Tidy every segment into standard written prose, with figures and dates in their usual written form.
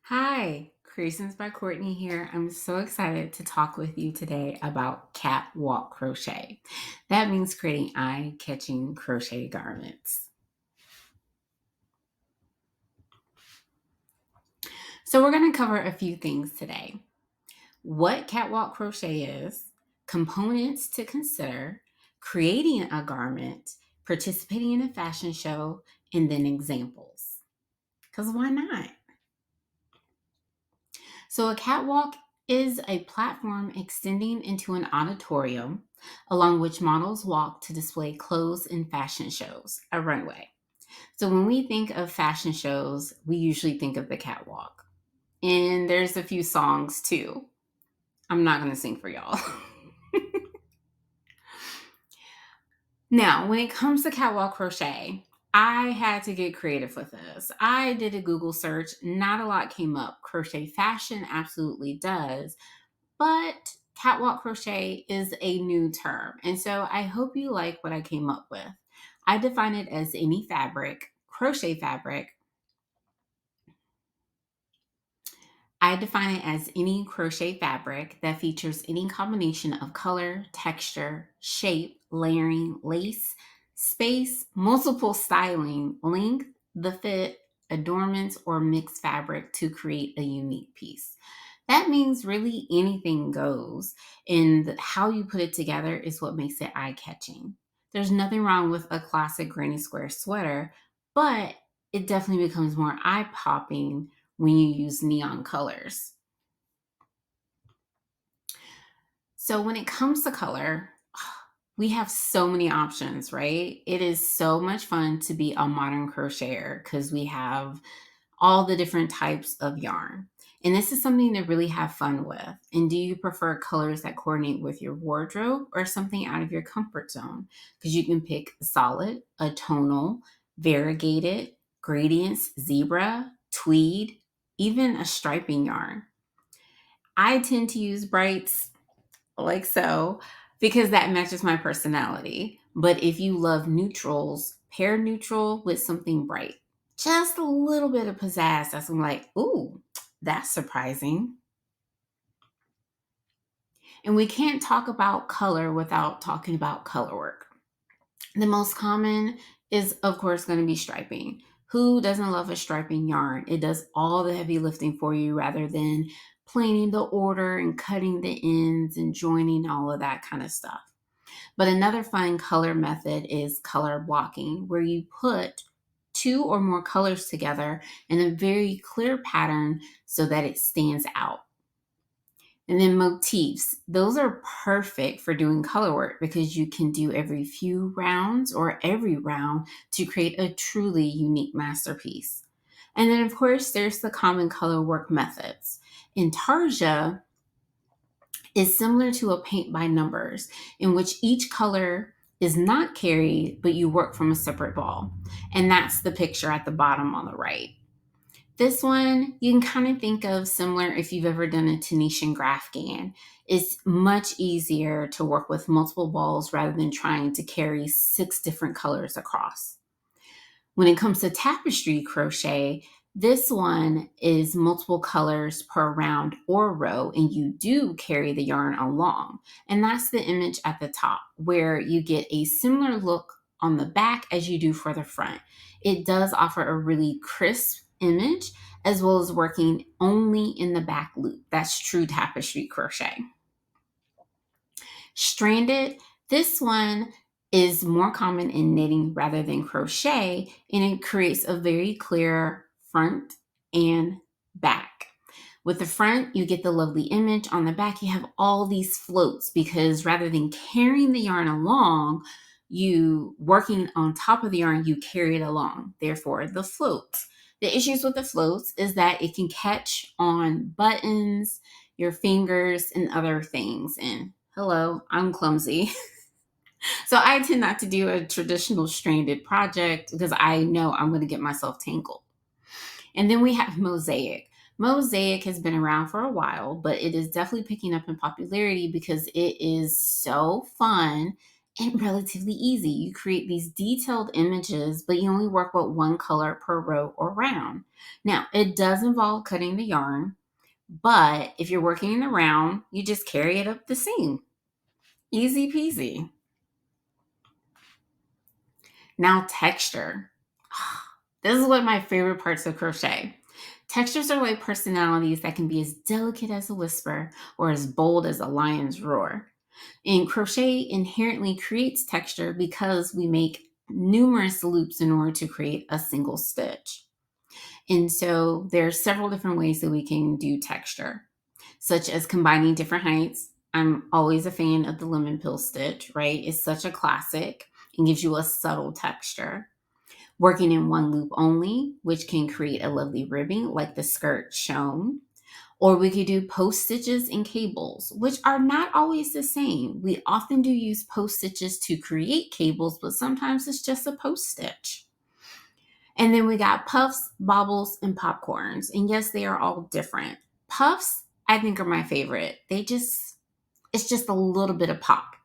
Hi, Creations by Courtney here. I'm so excited to talk with you today about catwalk crochet. That means creating eye-catching crochet garments. So we're going to cover a few things today. What catwalk crochet is, components to consider, creating a garment, participating in a fashion show, and then examples. Because why not? So, a catwalk is a platform extending into an auditorium along which models walk to display clothes in fashion shows, a runway. So, when we think of fashion shows, we usually think of the catwalk. And there's a few songs too. I'm not going to sing for y'all. Now, when it comes to catwalk crochet, I had to get creative with this. I did a Google search, not a lot came up. Crochet fashion absolutely does, but catwalk crochet is a new term. And so I hope you like what I came up with. I define it as any fabric, crochet fabric. I define it as any crochet fabric that features any combination of color, texture, shape, layering, lace, space, multiple styling, length, the fit, adornments, or mixed fabric to create a unique piece. That means really anything goes, and how you put it together is what makes it eye catching. There's nothing wrong with a classic granny square sweater, but it definitely becomes more eye popping when you use neon colors. So, when it comes to color, we have so many options, right? It is so much fun to be a modern crocheter because we have all the different types of yarn. And this is something to really have fun with. And do you prefer colors that coordinate with your wardrobe or something out of your comfort zone? Because you can pick solid, a tonal, variegated, gradients, zebra, tweed, even a striping yarn. I tend to use brights like so because that matches my personality. But if you love neutrals, pair neutral with something bright. Just a little bit of pizzazz. That's I'm like, ooh, that's surprising. And we can't talk about color without talking about color work. The most common is, of course, going to be striping. Who doesn't love a striping yarn? It does all the heavy lifting for you rather than planning the order and cutting the ends and joining all of that kind of stuff. But another fun color method is color blocking, where you put two or more colors together in a very clear pattern so that it stands out. And then motifs, those are perfect for doing color work because you can do every few rounds or every round to create a truly unique masterpiece. And then, of course, there's the common color work methods. Intarsia is similar to a paint by numbers, in which each color is not carried, but you work from a separate ball. And that's the picture at the bottom on the right. This one, you can kind of think of similar if you've ever done a Tunisian Grafghan. It's much easier to work with multiple balls rather than trying to carry 6 different colors across. When it comes to tapestry crochet, this one is multiple colors per round or row, and you do carry the yarn along. And that's the image at the top, where you get a similar look on the back as you do for the front. It does offer a really crisp image, as well as working only in the back loop. That's true tapestry crochet. Stranded, this one is more common in knitting rather than crochet, and it creates a very clear front and back. With the front, you get the lovely image. On the back, you have all these floats because rather than carrying the yarn along, you working on top of the yarn, you carry it along. Therefore, the floats. The issues with the floats is that it can catch on buttons, your fingers, and other things. And hello, I'm clumsy. So I tend not to do a traditional stranded project because I know I'm going to get myself tangled. And then we have mosaic. Mosaic has been around for a while, but it is definitely picking up in popularity because it is so fun and relatively easy. You create these detailed images, but you only work with one color per row or round. Now, it does involve cutting the yarn, but if you're working in the round, you just carry it up the seam. Easy peasy. Now, texture. This is one of my favorite parts of crochet. Textures are like personalities that can be as delicate as a whisper or as bold as a lion's roar. And crochet inherently creates texture because we make numerous loops in order to create a single stitch. And so there are several different ways that we can do texture, such as combining different heights. I'm always a fan of the lemon peel stitch, right? It's such a classic and gives you a subtle texture. Working in one loop only, which can create a lovely ribbing like the skirt shown. Or we could do post stitches and cables, which are not always the same. We often do use post stitches to create cables, but sometimes it's just a post stitch. And then we got puffs, baubles, and popcorns. And yes, they are all different. Puffs, I think, are my favorite. It's just a little bit of pop.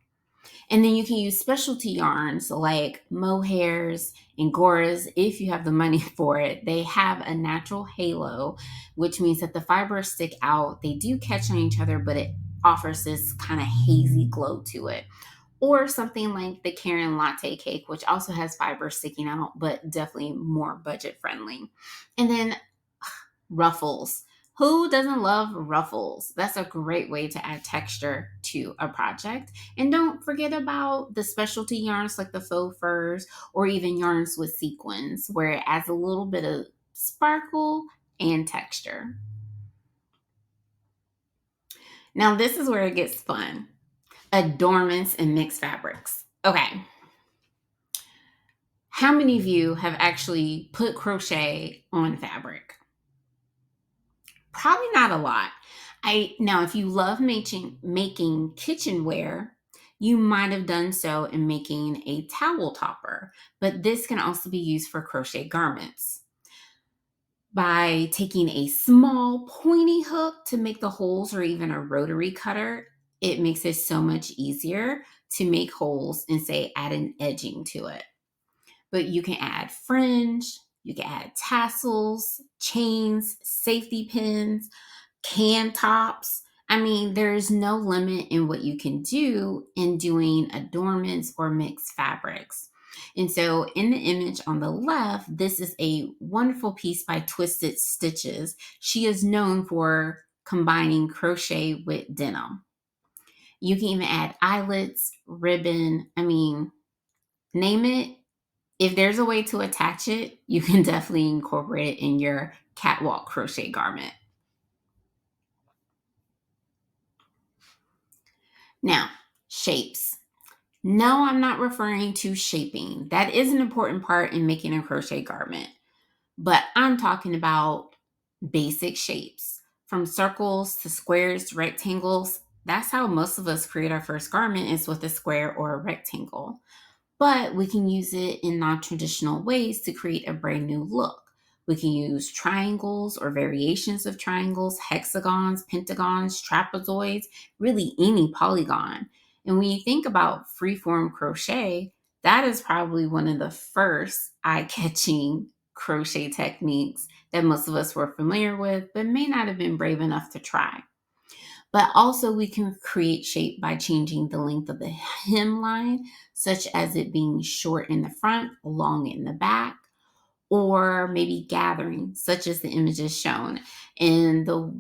And then you can use specialty yarns like mohairs, angoras if you have the money for it. They have a natural halo, which means that the fibers stick out. They do catch on each other, but it offers this kind of hazy glow to it. Or something like the Kiera latte cake, which also has fibers sticking out, but definitely more budget friendly. And then ruffles. Who doesn't love ruffles? That's a great way to add texture to a project. And don't forget about the specialty yarns like the faux furs or even yarns with sequins, where it adds a little bit of sparkle and texture. Now, this is where it gets fun. Adornments and mixed fabrics. Okay. How many of you have actually put crochet on fabric? Probably not a lot. Now, if you love making kitchenware, you might have done so in making a towel topper, but this can also be used for crochet garments. By taking a small pointy hook to make the holes or even a rotary cutter, it makes it so much easier to make holes and say add an edging to it. But you can add fringe, you can add tassels, chains, safety pins, can tops. I mean, there's no limit in what you can do in doing adornments or mixed fabrics. And so in the image on the left, this is a wonderful piece by Twisted Stitches. She is known for combining crochet with denim. You can even add eyelets, ribbon, I mean, name it. If there's a way to attach it, you can definitely incorporate it in your catwalk crochet garment. Now, shapes. No, I'm not referring to shaping. That is an important part in making a crochet garment. But I'm talking about basic shapes. From circles to squares to rectangles. That's how most of us create our first garment, is with a square or a rectangle. But we can use it in non-traditional ways to create a brand new look. We can use triangles or variations of triangles, hexagons, pentagons, trapezoids, really any polygon. And when you think about freeform crochet, that is probably one of the first eye-catching crochet techniques that most of us were familiar with, but may not have been brave enough to try. But also we can create shape by changing the length of the hemline, such as it being short in the front, long in the back, or maybe gathering, such as the images shown. And the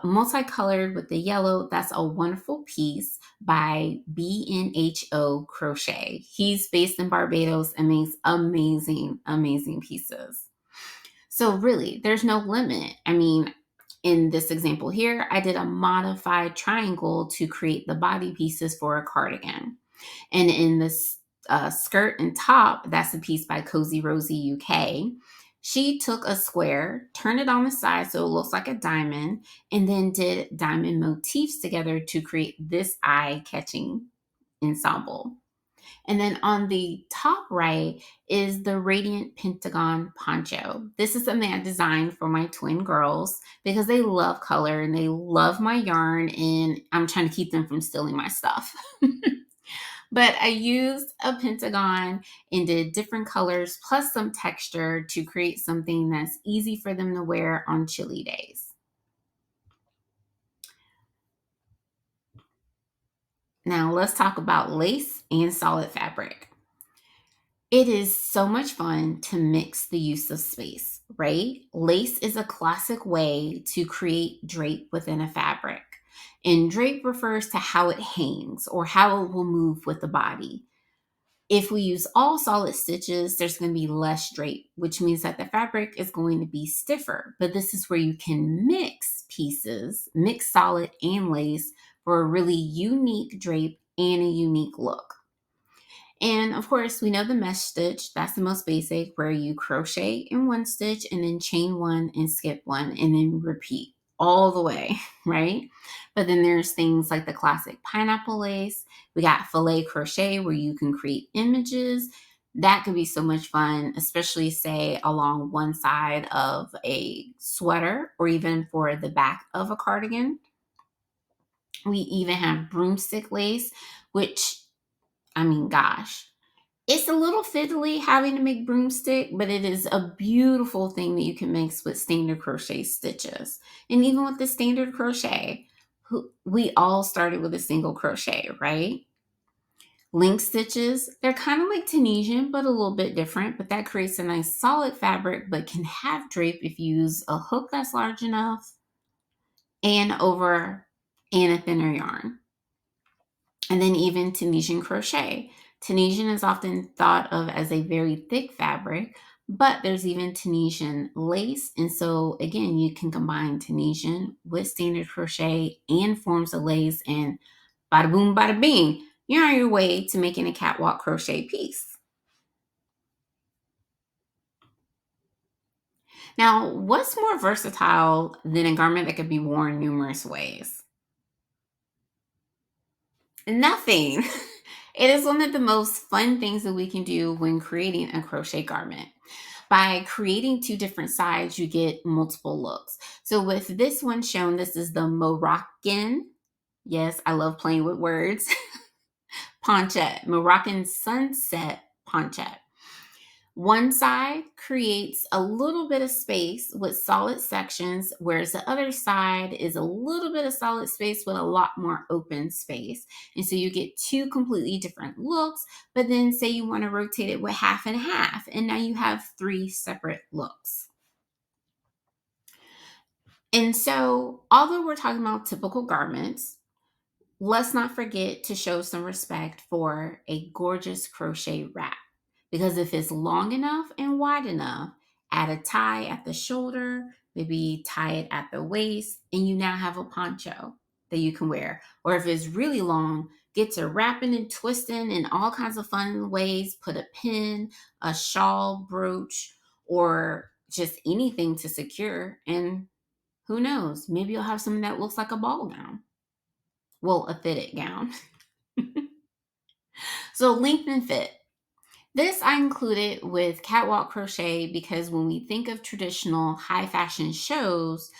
multicolored with the yellow, that's a wonderful piece by BNHO Crochet. He's based in Barbados and makes amazing, amazing pieces. So really, there's no limit. I mean, in this example here, I did a modified triangle to create the body pieces for a cardigan. And in this skirt and top, that's a piece by Cozy Rosie UK. She took a square, turned it on the side so it looks like a diamond, and then did diamond motifs together to create this eye-catching ensemble. And then on the top right is the Radiant Pentagon Poncho. This is something I designed for my twin girls because they love color and they love my yarn, and I'm trying to keep them from stealing my stuff. But I used a pentagon and did different colors plus some texture to create something that's easy for them to wear on chilly days. Now let's talk about lace and solid fabric. It is so much fun to mix the use of space, right? Lace is a classic way to create drape within a fabric. And drape refers to how it hangs or how it will move with the body. If we use all solid stitches, there's going to be less drape, which means that the fabric is going to be stiffer. But this is where you can mix pieces, mix solid and lace for a really unique drape and a unique look. And of course, we know the mesh stitch, that's the most basic, where you crochet in one stitch and then chain one and skip one and then repeat all the way, right? But then there's things like the classic pineapple lace. We got filet crochet where you can create images. That could be so much fun, especially say along one side of a sweater or even for the back of a cardigan. We even have broomstick lace, which, I mean, gosh, it's a little fiddly having to make broomstick, but it is a beautiful thing that you can mix with standard crochet stitches. And even with the standard crochet, we all started with a single crochet, right? Link stitches, they're kind of like Tunisian, but a little bit different, but that creates a nice solid fabric, but can have drape if you use a hook that's large enough and over and a thinner yarn. And then even Tunisian crochet. Tunisian is often thought of as a very thick fabric, but there's even Tunisian lace. And so again, you can combine Tunisian with standard crochet and forms of lace, and bada boom, bada bing, you're on your way to making a catwalk crochet piece. Now, what's more versatile than a garment that could be worn numerous ways? Nothing. It is one of the most fun things that we can do when creating a crochet garment. By creating two different sides, you get multiple looks. So with this one shown, this is the Moroccan. Yes, I love playing with words. Ponchette, Moroccan sunset ponchette. One side creates a little bit of space with solid sections, whereas the other side is a little bit of solid space with a lot more open space. And so you get two completely different looks, but then say you want to rotate it with half and half, and now you have three separate looks. And so, although we're talking about typical garments, let's not forget to show some respect for a gorgeous crochet wrap. Because if it's long enough and wide enough, add a tie at the shoulder, maybe tie it at the waist, and you now have a poncho that you can wear. Or if it's really long, get to wrapping and twisting in all kinds of fun ways. Put a pin, a shawl, brooch, or just anything to secure. And who knows, maybe you'll have something that looks like a ball gown. Well, a fitted gown. So length and fit. This I included with Catwalk Crochet because when we think of traditional high fashion shows,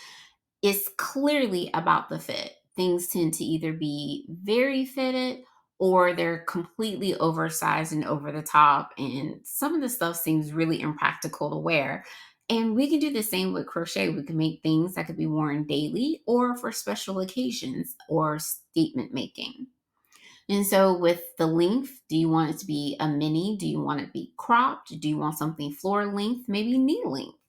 it's clearly about the fit. Things tend to either be very fitted or they're completely oversized and over the top. And some of the stuff seems really impractical to wear. And we can do the same with crochet. We can make things that could be worn daily or for special occasions or statement making. And so, with the length, do you want it to be a mini? Do you want it to be cropped? Do you want something floor length? Maybe knee length.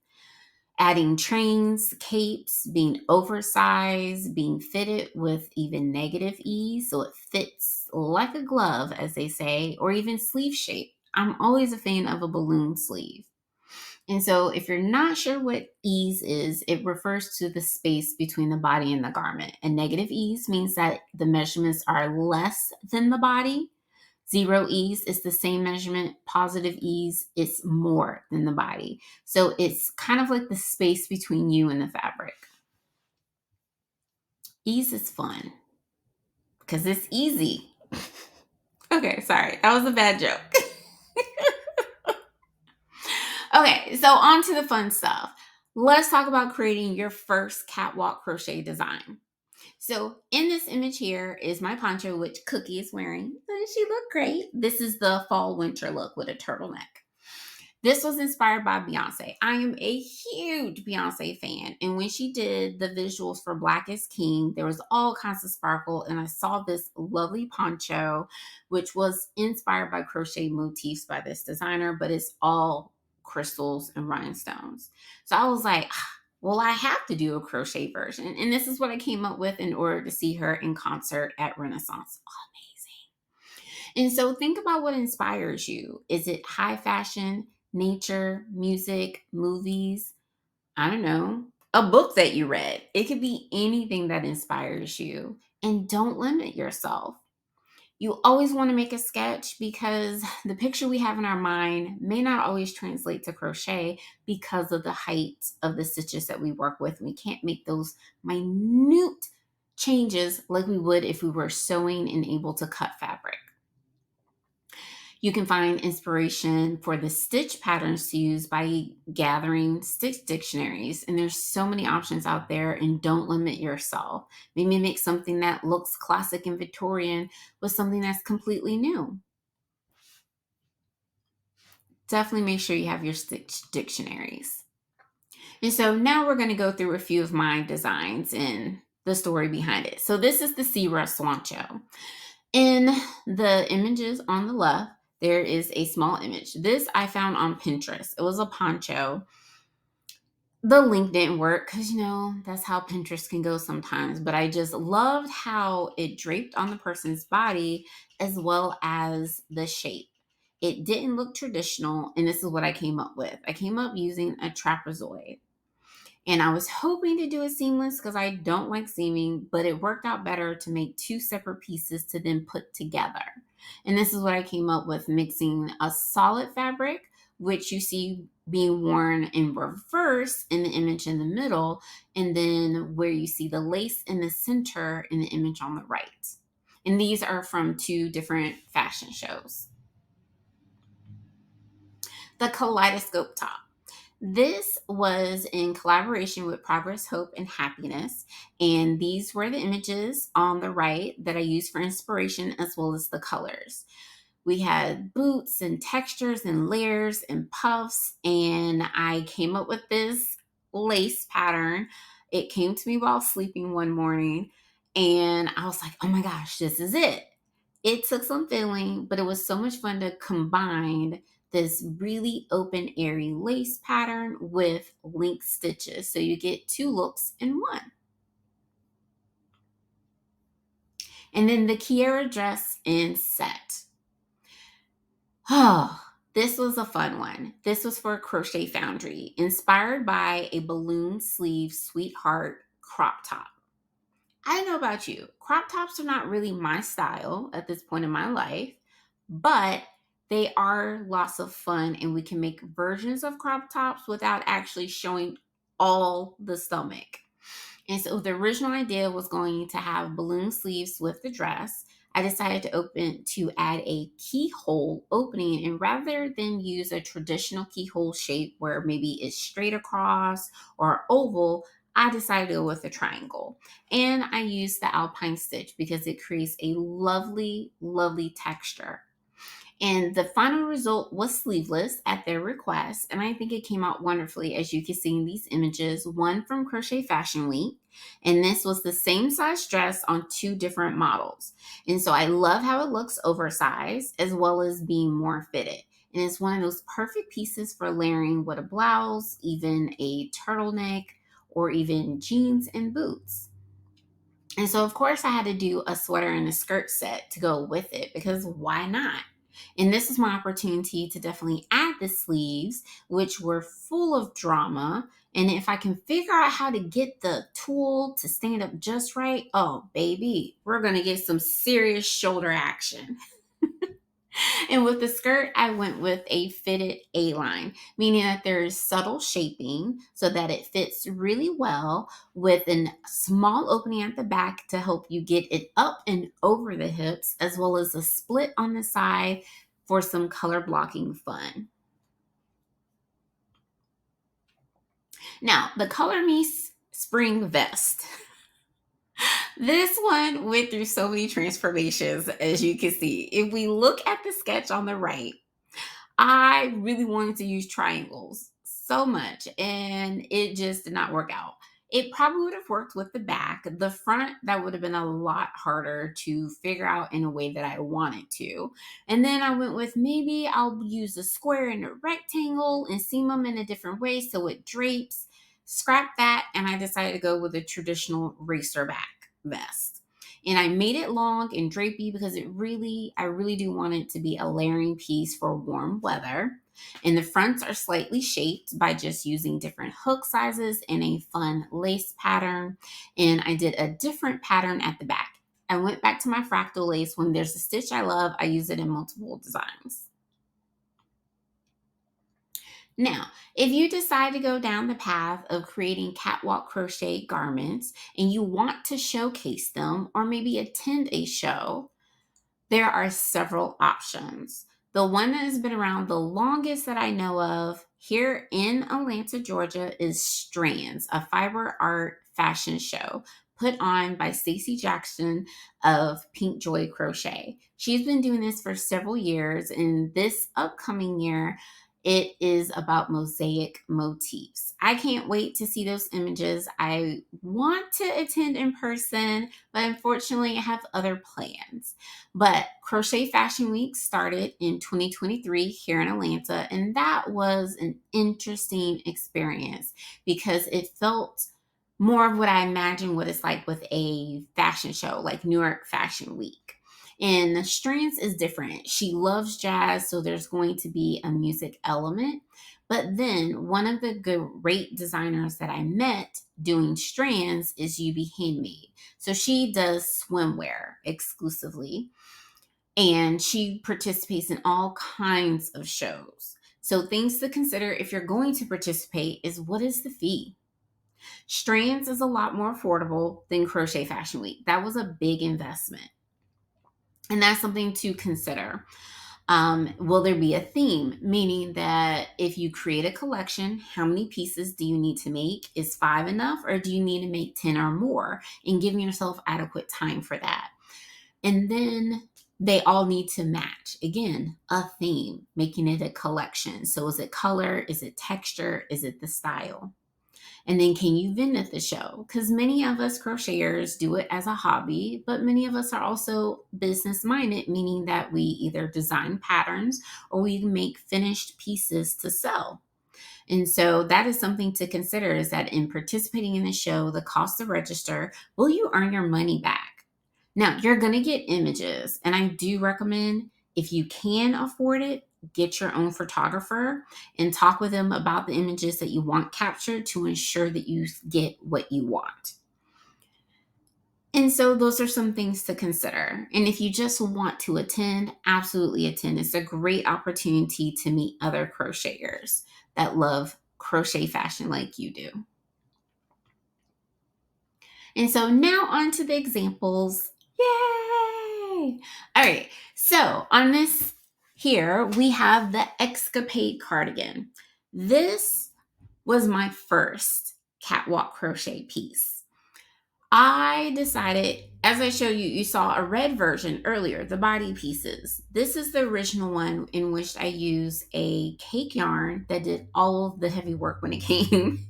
Adding trains, capes, being oversized, being fitted with even negative ease so it fits like a glove, as they say, or even sleeve shape. I'm always a fan of a balloon sleeve. And so, if you're not sure what ease is, it refers to the space between the body and the garment. And negative ease means that the measurements are less than the body. Zero ease is the same measurement. Positive ease is more than the body. So, it's kind of like the space between you and the fabric. Ease is fun because it's easy. Okay, sorry, that was a bad joke. Okay, so on to the fun stuff. Let's talk about creating your first catwalk crochet design. So in this image here is my poncho, which Cookie is wearing. Doesn't she look great? This is the fall winter look with a turtleneck. This was inspired by Beyonce. I am a huge Beyonce fan. And when she did the visuals for Black is King, there was all kinds of sparkle. And I saw this lovely poncho, which was inspired by crochet motifs by this designer, but it's all crystals and rhinestones. So I was like, well, I have to do a crochet version. And this is what I came up with in order to see her in concert at Renaissance. And so think about what inspires you. Is it high fashion, nature, music, movies? I don't know. A book that you read. It could be anything that inspires you. And don't limit yourself. You always want to make a sketch because the picture we have in our mind may not always translate to crochet because of the height of the stitches that we work with. We can't make those minute changes like we would if we were sewing and able to cut fabric. You can find inspiration for the stitch patterns to use by gathering stitch dictionaries. And there's so many options out there, and don't limit yourself. Maybe make something that looks classic and Victorian with something that's completely new. Definitely make sure you have your stitch dictionaries. And so now we're going to go through a few of my designs and the story behind it. So this is the Sierra Swancho. In the images on the left, there is a small image. This I found on Pinterest. It was a poncho. The link didn't work because, that's how Pinterest can go sometimes. But I just loved how it draped on the person's body as well as the shape. It didn't look traditional, and this is what I came up with. I came up using a trapezoid. And I was hoping to do it seamless because I don't like seaming, but it worked out better to make two separate pieces to then put together. And this is what I came up with, mixing a solid fabric, which you see being worn in reverse in the image in the middle, and then where you see the lace in the center in the image on the right. And these are from two different fashion shows. The Kaleidoscope top. This was in collaboration with Progress, Hope, and Happiness. And these were the images on the right that I used for inspiration as well as the colors. We had boots and textures and layers and puffs. And I came up with this lace pattern. It came to me while sleeping one morning. And I was like, oh my gosh, this is it. It took some fiddling, but it was so much fun to combine this really open, airy lace pattern with link stitches. So you get two looks in one. And then the Kiera dress in set. Oh, this was a fun one. This was for Crochet Foundry, inspired by a balloon sleeve sweetheart crop top. I don't know about you. Crop tops are not really my style at this point in my life, but they are lots of fun, and we can make versions of crop tops without actually showing all the stomach. And so the original idea was going to have balloon sleeves with the dress. I decided to add a keyhole opening, and rather than use a traditional keyhole shape where maybe it's straight across or oval, I decided to go with a triangle. And I used the alpine stitch because it creates a lovely, lovely texture. And the final result was sleeveless at their request. And I think it came out wonderfully, as you can see in these images. One from Crochet Fashion Week. And this was the same size dress on two different models. And so I love how it looks oversized as well as being more fitted. And it's one of those perfect pieces for layering with a blouse, even a turtleneck, or even jeans and boots. And so, of course, I had to do a sweater and a skirt set to go with it because why not? And this is my opportunity to definitely add the sleeves, which were full of drama. And if I can figure out how to get the tulle to stand up just right, oh, baby, we're going to get some serious shoulder action. And with the skirt, I went with a fitted A-line, meaning that there is subtle shaping so that it fits really well with a small opening at the back to help you get it up and over the hips, as well as a split on the side for some color blocking fun. Now, the Color Me Spring Vest. This one went through so many transformations, as you can see. If we look at the sketch on the right, I really wanted to use triangles so much, and it just did not work out. It probably would have worked with the back. The front, that would have been a lot harder to figure out in a way that I wanted to. And then I went with maybe I'll use a square and a rectangle and seam them in a different way so it drapes. Scrap that, and I decided to go with a traditional racer back vest. And I made it long and drapey because I really do want it to be a layering piece for warm weather. And the fronts are slightly shaped by just using different hook sizes and a fun lace pattern. And I did a different pattern at the back. I went back to my fractal lace. When there's a stitch I love, I use it in multiple designs. Now, if you decide to go down the path of creating catwalk crochet garments and you want to showcase them or maybe attend a show, there are several options. The one that has been around the longest that I know of here in Atlanta, Georgia is Strands, a fiber art fashion show put on by Stacey Jackson of Pink Joy Crochet. She's been doing this for several years, and this upcoming year, it is about mosaic motifs. I can't wait to see those images. I want to attend in person, but unfortunately, I have other plans. But Crochet Fashion Week started in 2023 here in Atlanta, and that was an interesting experience because it felt more of what I imagine what it's like with a fashion show, like New York Fashion Week. And the Strands is different. She loves jazz, so there's going to be a music element. But then one of the great designers that I met doing Strands is UB Handmade. So she does swimwear exclusively, and she participates in all kinds of shows. So things to consider if you're going to participate is, what is the fee? Strands is a lot more affordable than Crochet Fashion Week. That was a big investment. And that's something to consider. Will there be a theme? Meaning that if you create a collection, how many pieces do you need to make? Is 5 enough, or do you need to make 10 or more? And giving yourself adequate time for that. And then they all need to match. Again, a theme, making it a collection. So is it color? Is it texture? Is it the style? And then can you vend at the show? Because many of us crocheters do it as a hobby, but many of us are also business minded, meaning that we either design patterns or we make finished pieces to sell. And so that is something to consider, is that in participating in the show, the cost to register, will you earn your money back? Now, you're going to get images, and I do recommend, if you can afford it, get your own photographer and talk with them about the images that you want captured to ensure that you get what you want. And so those are some things to consider. And if you just want to attend, absolutely attend. It's a great opportunity to meet other crocheters that love crochet fashion like you do. And so now on to the examples. Yay! All right. So on this here, we have the Escapade cardigan. This was my first catwalk crochet piece. I decided, as I showed you, you saw a red version earlier, the body pieces. This is the original one in which I used a cake yarn that did all of the heavy work when it came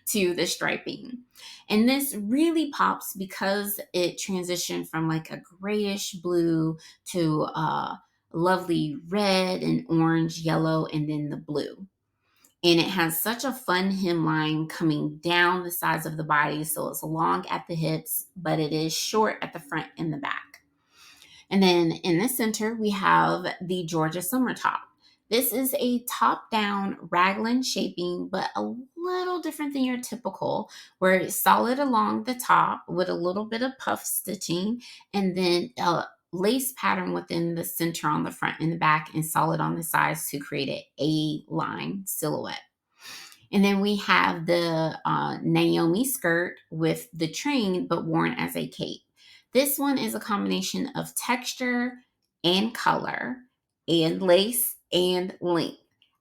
to the striping. And this really pops because it transitioned from like a grayish blue to lovely red and orange, yellow, and then the blue. And it has such a fun hemline coming down the sides of the body. So it's long at the hips, but it is short at the front and the back. And then in the center, we have the Georgia Summer Top. This is a top-down raglan shaping, but a little different than your typical, where it's solid along the top with a little bit of puff stitching, and then a lace pattern within the center on the front and the back, and solid on the sides to create an A-line silhouette. And then we have the Naomi skirt with the train, but worn as a cape. This one is a combination of texture and color and lace and length.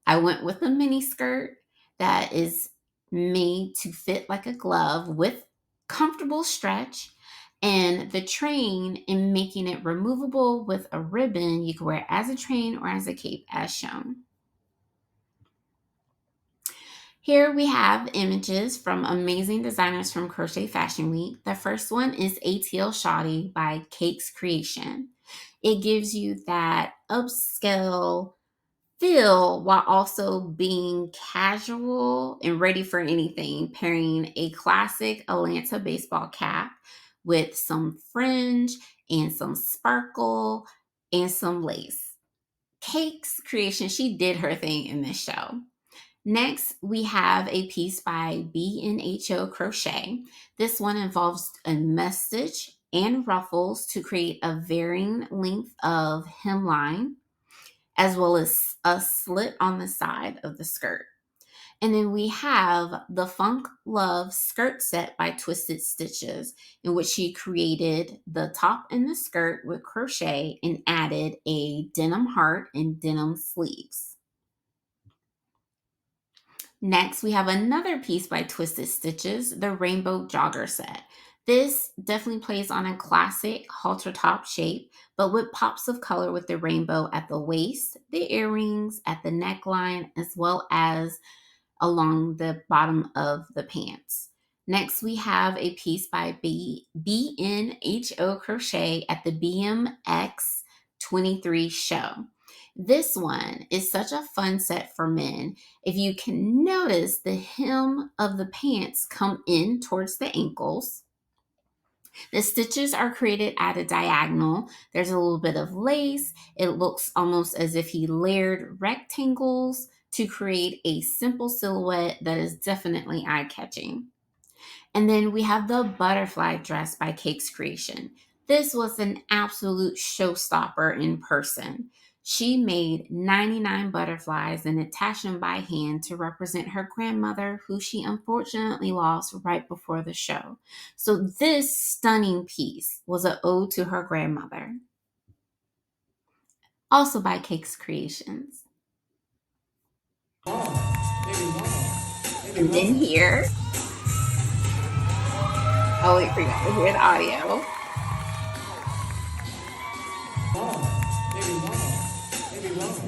I went with a mini skirt that is made to fit like a glove with comfortable stretch. And the train, in making it removable with a ribbon, you can wear it as a train or as a cape, as shown. Here we have images from amazing designers from Crochet Fashion Week. The first one is ATL Shoddy by Cakes Creation. It gives you that upscale feel while also being casual and ready for anything, pairing a classic Atlanta baseball cap with some fringe and some sparkle and some lace. Cakes Creation, she did her thing in this show. Next, we have a piece by B&HO Crochet. This one involves a message and ruffles to create a varying length of hemline, as well as a slit on the side of the skirt. And then we have the Funk Love skirt set by Twisted Stitches, in which she created the top and the skirt with crochet and added a denim heart and denim sleeves. Next, we have another piece by Twisted Stitches, the Rainbow Jogger Set. This definitely plays on a classic halter top shape, but with pops of color with the rainbow at the waist, the earrings, at the neckline, as well as along the bottom of the pants. Next, we have a piece by B&HO Crochet at the BMX 23 show. This one is such a fun set for men. If you can notice, the hem of the pants come in towards the ankles. The stitches are created at a diagonal. There's a little bit of lace. It looks almost as if he layered rectangles to create a simple silhouette that is definitely eye-catching. And then we have the butterfly dress by Cakes Creation. This was an absolute showstopper in person. She made 99 butterflies and attached them by hand to represent her grandmother, who she unfortunately lost right before the show. So this stunning piece was an ode to her grandmother. Also by Cakes Creations. And then here, oh wait for you to hear the audio.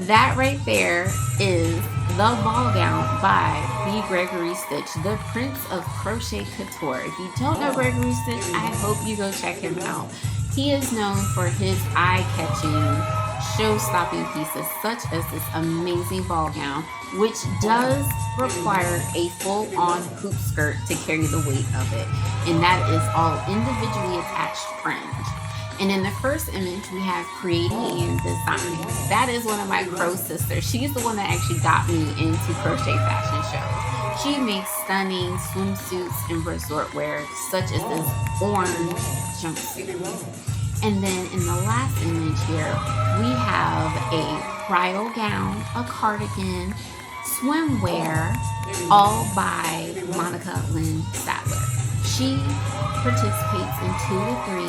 That right there is the ball gown by B. Gregory Stitch, the Prince of Crochet Couture. If you don't know Gregory Stitch, I hope you go check him out. He is known for his eye-catching, show-stopping pieces, such as this amazing ball gown, which does require a full-on hoop skirt to carry the weight of it, and that is all individually attached fringe. And in the first image, we have Creating and Designs. That is one of my crow sisters. She's the one that actually got me into crochet fashion shows. She makes stunning swimsuits and resort wear, such as this orange jumpsuit. And then in the last image here, we have a bridal gown, a cardigan, swimwear, all by Monica Lynn Sadler. She participates in 2 to 3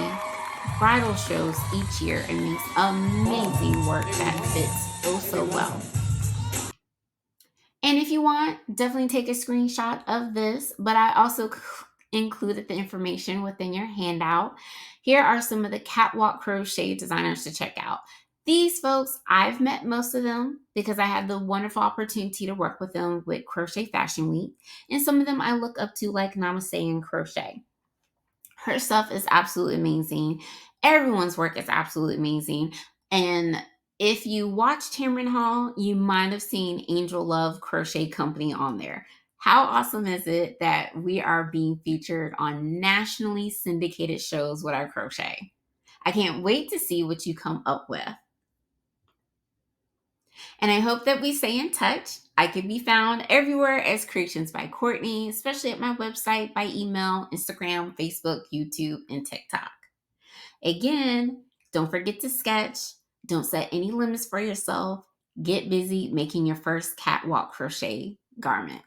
bridal shows each year and makes amazing work that fits so well. And if you want, definitely take a screenshot of this, but I also included the information within your handout. Here are some of the Catwalk Crochet designers to check out. These folks, I've met most of them because I had the wonderful opportunity to work with them with Crochet Fashion Week. And some of them I look up to, like Namaste and Crochet. Her stuff is absolutely amazing. Everyone's work is absolutely amazing. And if you watched Tamron Hall, you might have seen Angel Love Crochet Company on there. How awesome is it that we are being featured on nationally syndicated shows with our crochet? I can't wait to see what you come up with. And I hope that we stay in touch. I can be found everywhere as Creations by Courtney, especially at my website, by email, Instagram, Facebook, YouTube, and TikTok. Again, don't forget to sketch. Don't set any limits for yourself. Get busy making your first catwalk crochet garment.